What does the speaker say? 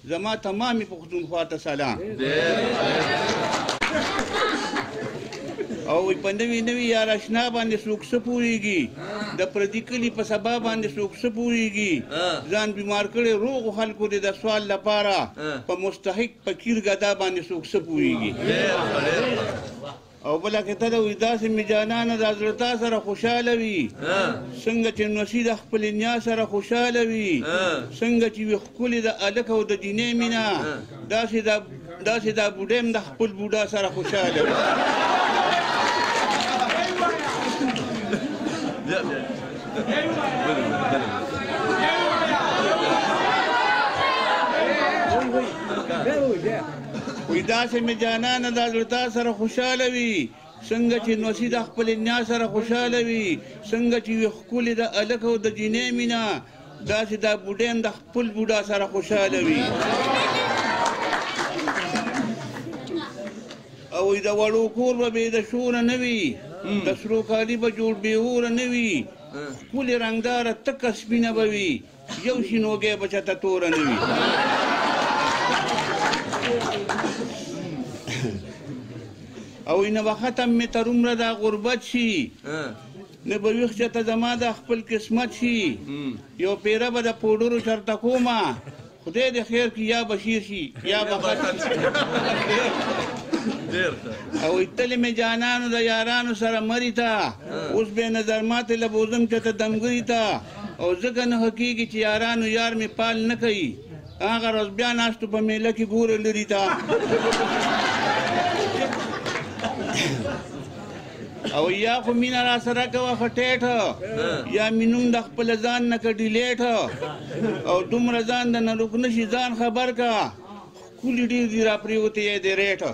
زما تمامې پښتونخوا ته سلام او په نوي نوي یار اشنا باندې څوک څه پوهېږي د پردي کلي په سبا باندې څوک څه پوهېږي ځان بیمار کړی روغو خلکو دې د سوال لپاره په مستحق فقیر ګدا باندې څوک څه پوهېږي او بله کته ده وایي داسې مې جانانه دا زړه تا سره خوشحاله وي څنګه چې نوسي د خپلې نیا سره خوشحاله وي څنګه چې وي ښکلې د هلک او د جینۍ مینه داسې دا بوډۍ هم د خپل بوډا سره خوشحاله وي وی داسې مې جانانه دا زړه تا سره خوشحاله وي څنګه چې نوسي د خپلې نیا سره خوشحاله وي څنګه چې وي ښکلې د هلک او د جینۍ مینه داسې دا بوډۍ هم د خپل بوډا سره خوشحاله وي او وی د وړو کور به بې د شوره نه وي د سرو کالي به جوړ بې اوره نه وي ښکلې رنګداره تکه سپینه به وي یو شینوګی به چاته توره نه وي او نه به ختم مې تر عمره دا غربت شي نه به ویښ چاته زما د خپل قسمت شي یو پیره به د پوډرو چرته کومه خدای دې خیر کړي یا به شیر شي یا به ختم شي او تلې مې جانانو د یارانو سره مري ته اوس بې نظر ماتې له بوزم چاته دمګري ته او ځکه نه ښه کېږي چې یارانو یار مې پال نه کوي هغه ورځ بیا ناستو په میله کې ګوره لري ته او یا خو مینه را سره کوه ښه ټیټه یا مې نوم د خپله ځان نه که ډیلیټه او دومره ځان د نه روک نه شي ځان خبر که ښکلي ډېر دي را پرېوتې یې د ریټه